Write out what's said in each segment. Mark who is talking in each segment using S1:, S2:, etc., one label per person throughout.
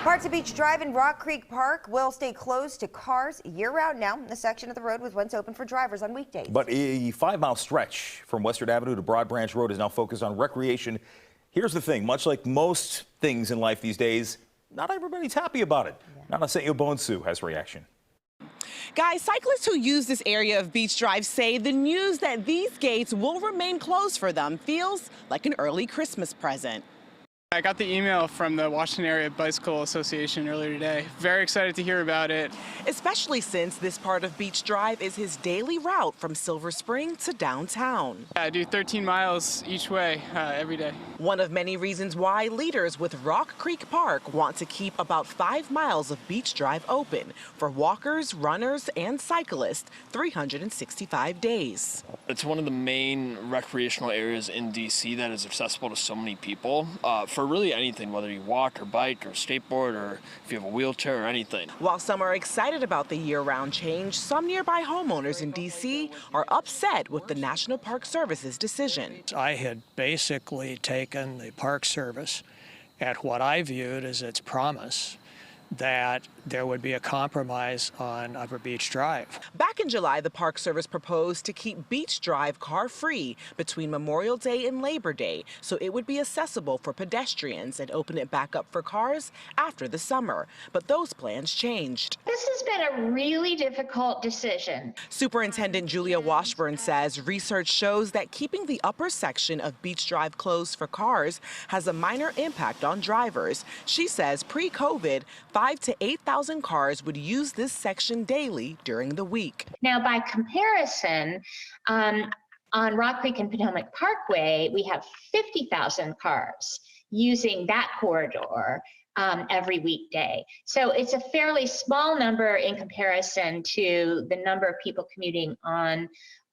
S1: Parts of Beach Drive and Rock Creek Park will stay closed to cars year-round now. The section of the road was once open for drivers on weekdays. But a 5-mile stretch from Western Avenue to Broad Branch Road is now focused on recreation. Here's the thing, much like most things in life these days, not everybody's happy about it. Nana Bonsu has reaction.
S2: Guys, cyclists who use this area of Beach Drive say the news that these gates will remain closed for them feels like an early Christmas present.
S3: I got the email from the Washington Area Bicycle Association earlier today. Very excited to hear about it.
S2: Especially since this part of Beach Drive is his daily route from Silver Spring to downtown.
S3: I do 13 miles each way every day.
S2: One of many reasons why leaders with Rock Creek Park want to keep about 5 miles of Beach Drive open for walkers, runners, and cyclists 365 days.
S4: It's one of the main recreational areas in D.C. that is accessible to so many people. For really anything, whether you walk or bike or skateboard or if you have a wheelchair or anything.
S2: While some are excited about the year-round change, some nearby homeowners in D.C. are upset with the National Park Service's decision.
S5: I had basically taken the Park Service at what I viewed as its promise that there would be a compromise on Upper Beach Drive.
S2: Back in July, the Park Service proposed to keep Beach Drive car-free between Memorial Day and Labor Day, so it would be accessible for pedestrians and open it back up for cars after the summer. But those plans changed.
S6: This has been a really difficult decision.
S2: Superintendent Julia Washburn says research shows that keeping the upper section of Beach Drive closed for cars has a minor impact on drivers. She says pre-COVID, 5,000 to 8,000 cars would use this section daily during the week.
S6: Now, by comparison, on Rock Creek and Potomac Parkway, we have 50,000 cars using that corridor every weekday. So it's a fairly small number in comparison to the number of people commuting on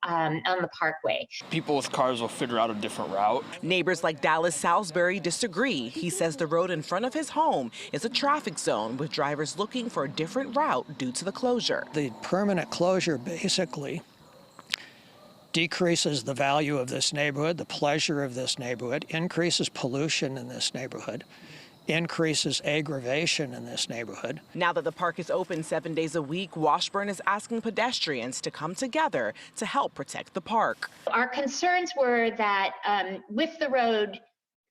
S6: the Parkway.
S4: People with cars will figure out a different route.
S2: Neighbors like Dallas Salisbury disagree. He says the road in front of his home is a traffic zone with drivers looking for a different route due to the closure.
S5: The permanent closure basically decreases the value of this neighborhood, the pleasure of this neighborhood, increases pollution in this neighborhood, increases aggravation in this neighborhood.
S2: Now that the park is open 7 days a week, Washburn is asking pedestrians to come together to help protect the park.
S6: Our concerns were that with the road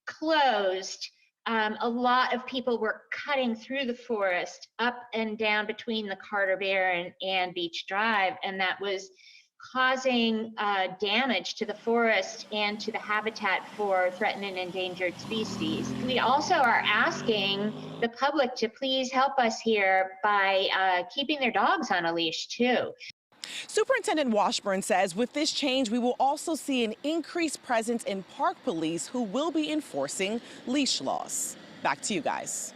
S6: closed, a lot of people were cutting through the forest up and down between the Carter Bear and Beach Drive, and that was causing damage to the forest and to the habitat for threatened and endangered species. We also are asking the public to please help us here by keeping their dogs on a leash too.
S2: Superintendent Washburn says with this change, we will also see an increased presence in park police who will be enforcing leash laws. Back to you guys.